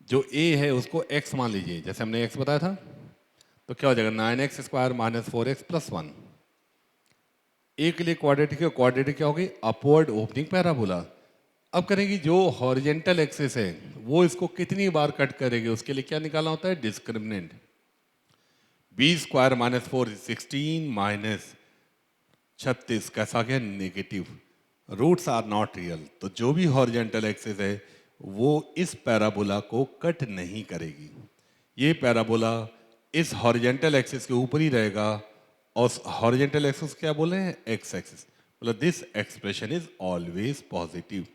जो a है उसको x मान लीजिए, जैसे हमने x बताया था, तो क्या हो जाएगा 9x square minus 4x plus 1। a के लिए क्वाड्रेटिक है, क्वाड्रेटिक क्या होगी? Upward opening parabola. अब करेंगे जो हॉरिजेंटल एक्सिस है वो इसको कितनी बार कट करेगी, उसके लिए क्या निकालना होता है? Discriminant. B square minus 4 16 minus 36 कैसा गया? Negative. Roots are not real, तो जो भी हॉरिजेंटल एक्सिस है वो इस पैराबोला को कट नहीं करेगी। ये पैराबोला इस हॉरिजेंटल एक्सिस के ऊपर ही रहेगा, और हॉरिजेंटल एक्सिस क्या बोले हैं? X axis. मतलब this expression is always positive.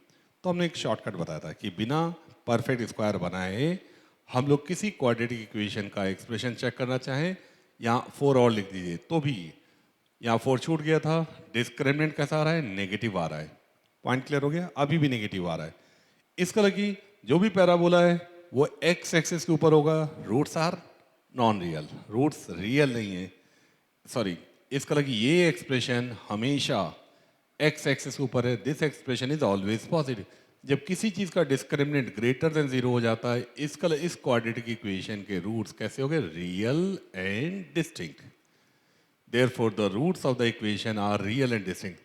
तो हमने एक शॉर्टकट बताया था कि बिना परफेक्ट स्क्वायर बनाए हम लोग किसी क्वाड्रेटिक इक्वेशन का एक्सप्रेशन चेक करना चाहें, यहाँ 4 और लिख दीजिए तो भी, यहाँ 4 छूट गया था, डिस्क्रिमिनेंट कैसा आ रहा है? नेगेटिव आ रहा है। पॉइंट क्लियर हो गया? अभी भी नेगेटिव आ रहा है। इसका लगी जो भी पैराबोला है वो एक्स एक्सिस के ऊपर होगा, roots are non real, roots real नहीं है, सॉरी, इसका लगी ये एक्सप्रेशन हमेशा एक्स एक्सिस के ऊपर है, this expression is always positive. जब किसी चीज का डिस्क्रिमिनेंट ग्रेटर देन 0 हो जाता है, इसका इस क्वाड्रेटिक इक्वेशन के रूट्स कैसे हो गए? Real and distinct. Therefore, the roots of the equation are real and distinct.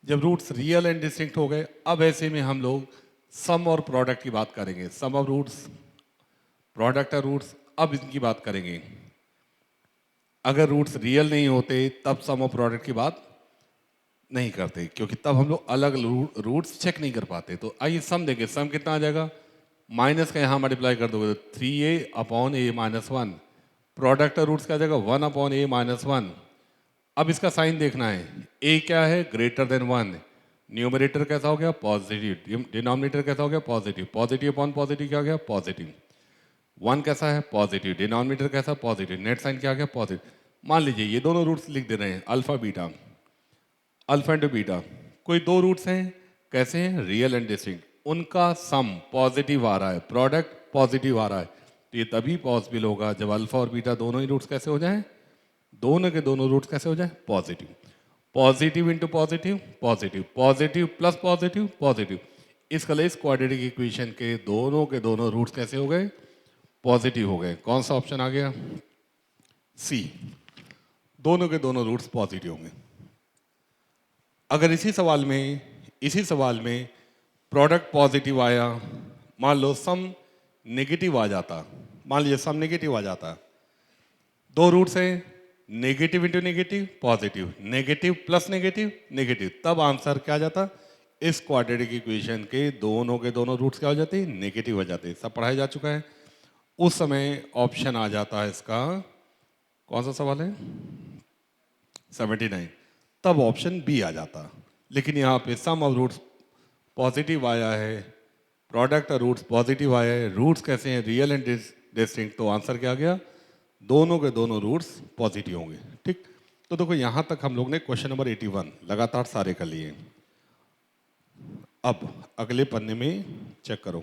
जब रूट्स रियल एंड डिस्टिंक्ट हो गए, अब ऐसे में हम लोग सम और प्रोडक्ट की बात करेंगे। Sum of roots, product of roots, अब इनकी बात करेंगे। अगर रूट्स रियल नहीं होते तब सम और प्रोडक्ट की बात नहीं करते, क्योंकि तब हम लोग अलग रूट्स चेक नहीं कर पाते। तो आइए सम देखें। सम कितना आ जाएगा? माइनस का यहाँ मल्टीप्लाई कर दोगे तो 3a upon a minus 1। Product of roots क्या आ जाएगा? 1 अपॉन a माइनस 1। अब इसका साइन देखना है, a क्या है? Greater than 1। न्यूमरेटर कैसा हो गया? पॉजिटिव। डिनोमिनेटर कैसा हो गया? पॉजिटिव। पॉजिटिव अपॉन पॉजिटिव क्या हो गया? पॉजिटिव। 1 कैसा है? पॉजिटिव। डिनोमिनेटर कैसा? पॉजिटिव। नेट साइन क्या आ गया? पॉजिटिव। मान लीजिए ये दोनों रूट्स लिख दे रहे हैं, alpha beta, alpha into beta. कोई दो रूट्स हैं, कैसे हैं? Real and distinct. उनका सम पॉजिटिव आ रहा है, प्रोडक्ट पॉजिटिव आ रहा है, तो ये तभी पॉसिबल होगा जब अल्फा और बीटा दोनों ही रूट्स कैसे हो जाएं? दोनों के दोनों रूट्स कैसे हो जाए? Positive. Positive into positive, positive. Positive plus positive, positive. इसका इस क्वाड्रेटिक इक्वेशन के दोनों रूट्स कैसे हो गए? पॉजिटिव हो गए। कौन सा ऑप्शन आ गया? सी। दोनों के दोनों रूट्स पॉजिटिव होंगे। अगर इसी सवाल में प्रोडक्ट पॉजिटिव आया, मान लो सम नेगेटिव आ जाता, मान लीजिए सम नेगेटिव आ जाता, दो रूट्स हैं, negative into negative positive, negative plus negative negative, तब आंसर क्या आ जाता? इस क्वाड्रेटिक इक्वेशन के दोनों रूट्स क्या हो जाते हैं? नेगेटिव हो जाते हैं। सब पढ़ाया जा चुका है। उस समय ऑप्शन आ जाता है इसका, कौन सा सवाल है? 79। तब ऑप्शन बी आ जाता। लेकिन यहाँ पे सम ऑफ रूट्स पॉजिटिव आया है, प्रोडक्ट ऑफ रूट्स पॉजिटिव आया है, रूट्स कैसे हैं? Real and distinct. तो आंसर क्या आ गया? दोनों के दोनों रूट्स पॉजिटिव होंगे। ठीक, तो देखो यहां तक हम लोग ने क्वेश्चन नंबर 81 लगातार सारे कर लिए। अब अगले पन्ने में चेक करो।